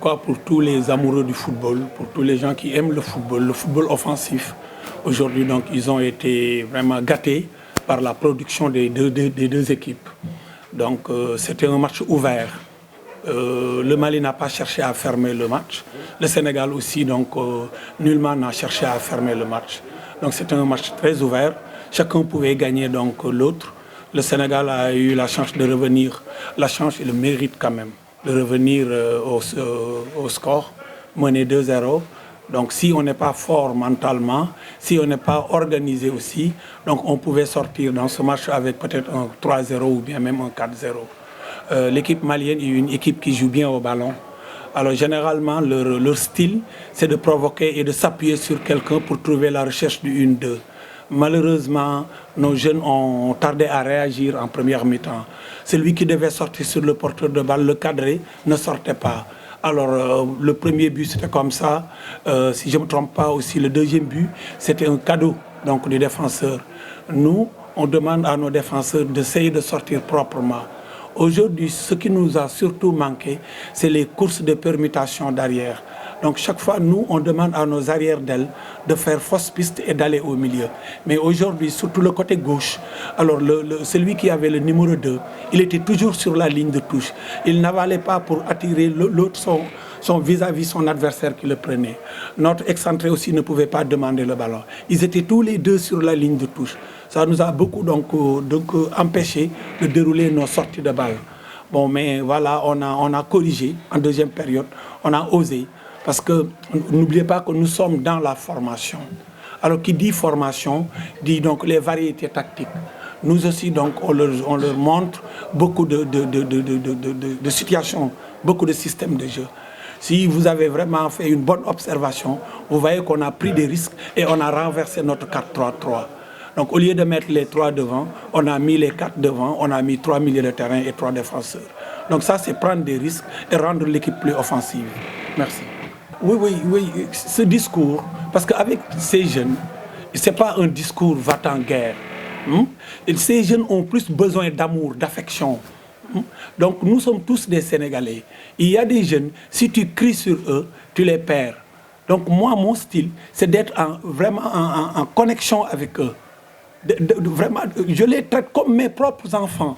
crois pour tous les amoureux du football, pour tous les gens qui aiment le football offensif. Aujourd'hui, donc, ils ont été vraiment gâtés par la production des deux équipes. Donc, c'était un match ouvert. Le Mali n'a pas cherché à fermer le match. Le Sénégal aussi, donc, nullement n'a cherché à fermer le match. Donc, c'était un match très ouvert. Chacun pouvait gagner donc l'autre. Le Sénégal a eu la chance de revenir, la chance et le mérite quand même, de revenir au score, mené 2-0. Donc si on n'est pas fort mentalement, si on n'est pas organisé aussi, donc on pouvait sortir dans ce match avec peut-être un 3-0 ou bien même un 4-0. L'équipe malienne est une équipe qui joue bien au ballon. Alors généralement, leur style, c'est de provoquer et de s'appuyer sur quelqu'un pour trouver la recherche du 1-2. Malheureusement, nos jeunes ont tardé à réagir en première mi-temps. Celui qui devait sortir sur le porteur de balle, le cadré, ne sortait pas. Alors, le premier but, c'était comme ça. Si je ne me trompe pas aussi, le deuxième but, c'était un cadeau donc, du défenseur. Nous, on demande à nos défenseurs d'essayer de sortir proprement. Aujourd'hui, ce qui nous a surtout manqué, c'est les courses de permutation d'arrière. Donc chaque fois, nous, on demande à nos arrières d'ailes de faire fausse piste et d'aller au milieu. Mais aujourd'hui, surtout le côté gauche, alors celui qui avait le numéro 2, il était toujours sur la ligne de touche. Il n'avalait pas pour attirer l'autre, son vis-à-vis son adversaire qui le prenait. Notre excentré aussi ne pouvait pas demander le ballon. Ils étaient tous les deux sur la ligne de touche. Ça nous a beaucoup donc empêché de dérouler nos sorties de balle. Bon, mais voilà, on a corrigé en deuxième période, on a osé. Parce que n'oubliez pas que nous sommes dans la formation. Alors qui dit formation, dit donc les variétés tactiques. Nous aussi, donc, on leur montre beaucoup de situations, beaucoup de systèmes de jeu. Si vous avez vraiment fait une bonne observation, vous voyez qu'on a pris des risques et on a renversé notre 4-3-3. Donc au lieu de mettre les 3 devant, on a mis les 4 devant, on a mis 3 milieux de terrain et 3 défenseurs. Donc ça, c'est prendre des risques et rendre l'équipe plus offensive. Merci. Oui, ce discours, parce qu'avec ces jeunes, ce n'est pas un discours va-t-en-guerre. Et ces jeunes ont plus besoin d'amour, d'affection. Donc nous sommes tous des Sénégalais. Il y a des jeunes, si tu cries sur eux, tu les perds. Donc moi, mon style, c'est d'être vraiment en connexion avec eux. Vraiment, je les traite comme mes propres enfants.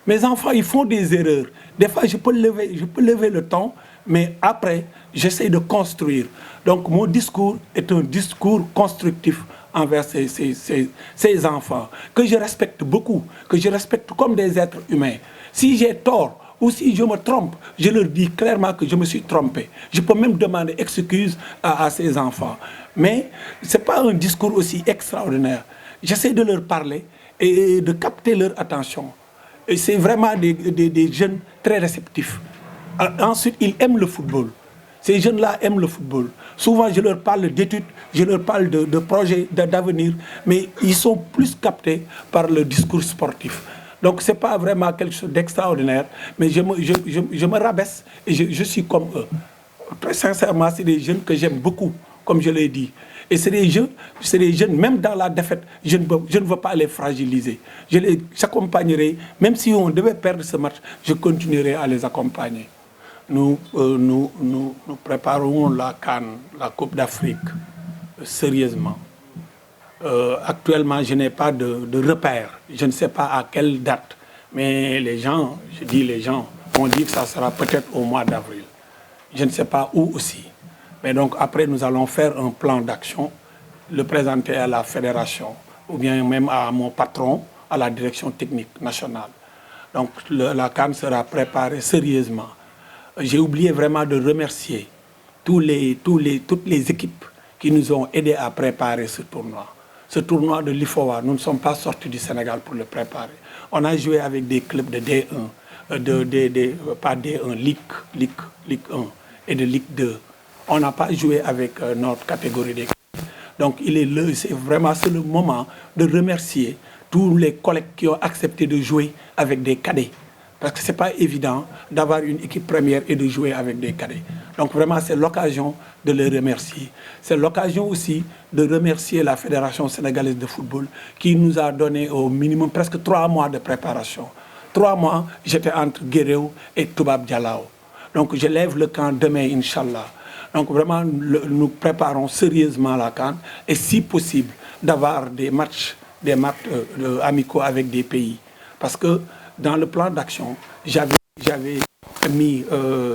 Mes enfants, ils font des erreurs. Des fois, je peux lever le ton, mais après, j'essaie de construire. Donc, mon discours est un discours constructif envers ces enfants, que je respecte beaucoup, que je respecte comme des êtres humains. Si j'ai tort ou si je me trompe, je leur dis clairement que je me suis trompé. Je peux même demander excuse à ces enfants. Mais ce n'est pas un discours aussi extraordinaire. J'essaie de leur parler et de capter leur attention. Et c'est vraiment des jeunes très réceptifs. Ensuite, ils aiment le football. Ces jeunes-là aiment le football. Souvent, je leur parle d'études, je leur parle de projets, d'avenir, mais ils sont plus captés par le discours sportif. Donc, ce n'est pas vraiment quelque chose d'extraordinaire, mais je me rabaisse et je suis comme eux. Très sincèrement, c'est des jeunes que j'aime beaucoup, comme je l'ai dit. Et c'est des jeunes, même dans la défaite, je ne veux pas les fragiliser. Je les accompagnerai, même si on devait perdre ce match, je continuerai à les accompagner. Nous préparons la CAN, la Coupe d'Afrique, sérieusement. Actuellement, je n'ai pas de repère. Je ne sais pas à quelle date. Mais les gens, on dit que ça sera peut-être au mois d'avril. Je ne sais pas où aussi. Mais donc après, nous allons faire un plan d'action, le présenter à la fédération, ou bien même à mon patron, à la direction technique nationale. Donc la CAN sera préparée sérieusement. J'ai oublié vraiment de remercier toutes les équipes qui nous ont aidés à préparer ce tournoi. Ce tournoi de l'IFOA, nous ne sommes pas sortis du Sénégal pour le préparer. On a joué avec des clubs de D1, pas D1, Ligue 1 et de Ligue 2. On n'a pas joué avec notre catégorie d'équipe. Donc c'est vraiment le moment de remercier tous les collègues qui ont accepté de jouer avec des cadets. Parce que ce n'est pas évident d'avoir une équipe première et de jouer avec des cadets. Donc vraiment, c'est l'occasion de les remercier. C'est l'occasion aussi de remercier la Fédération sénégalaise de football qui nous a donné au minimum presque 3 mois de préparation. 3 mois, j'étais entre Guéréo et Toubab Dialao. Donc je lève le camp demain, Inch'Allah. Donc vraiment, nous préparons sérieusement la CAN et si possible d'avoir des matchs amicaux avec des pays. Parce que dans le plan d'action, j'avais mis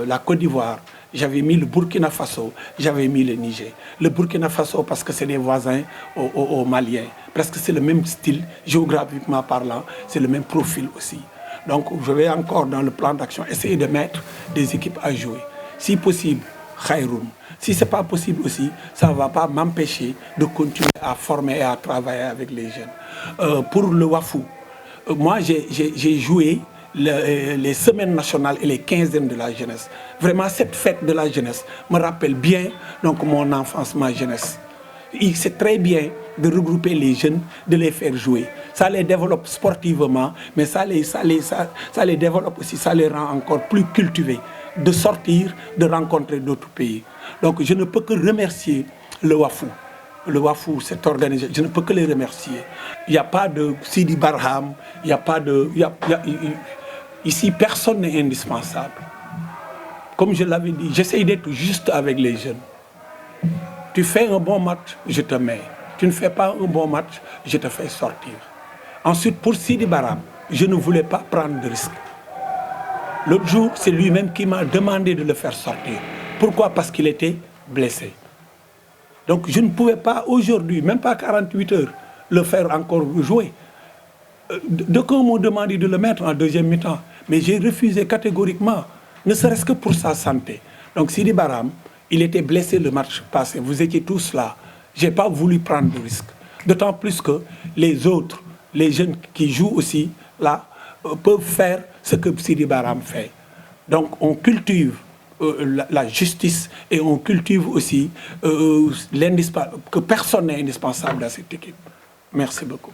la Côte d'Ivoire, j'avais mis le Burkina Faso, j'avais mis le Niger. Le Burkina Faso parce que c'est des voisins aux Maliens. Presque c'est le même style, géographiquement parlant, c'est le même profil aussi. Donc je vais encore dans le plan d'action essayer de mettre des équipes à jouer. Si possible, Khairoun. Si ce n'est pas possible aussi, ça ne va pas m'empêcher de continuer à former et à travailler avec les jeunes. Pour le Wafou, moi j'ai joué les semaines nationales et les quinzaines de la jeunesse. Vraiment, cette fête de la jeunesse me rappelle bien donc, mon enfance, ma jeunesse. C'est très bien de regrouper les jeunes, de les faire jouer. Ça les développe sportivement, mais ça les développe aussi, ça les rend encore plus cultivés, de sortir, de rencontrer d'autres pays. Donc je ne peux que remercier le Wafou. Le Wafou, cette organisation, je ne peux que les remercier. Il n'y a pas de Sidi Barham, il n'y a pas de... Ici, personne n'est indispensable. Comme je l'avais dit, j'essaie d'être juste avec les jeunes. Tu fais un bon match, je te mets. Tu ne fais pas un bon match, je te fais sortir. Ensuite, pour Sidi Barham, je ne voulais pas prendre de risque. L'autre jour, c'est lui-même qui m'a demandé de le faire sortir. Pourquoi? Parce qu'il était blessé. Donc je ne pouvais pas aujourd'hui, même pas 48 heures, le faire encore jouer. D'aucuns m'ont demandé de le mettre en deuxième mi-temps, mais j'ai refusé catégoriquement, ne serait-ce que pour sa santé. Donc Sidi Barham, il était blessé le match passé, vous étiez tous là. Je n'ai pas voulu prendre de risque. D'autant plus que les autres, les jeunes qui jouent aussi là, peuvent faire ce que Sidi Barham fait. Donc on cultive la justice et on cultive aussi que personne n'est indispensable dans cette équipe. Merci beaucoup.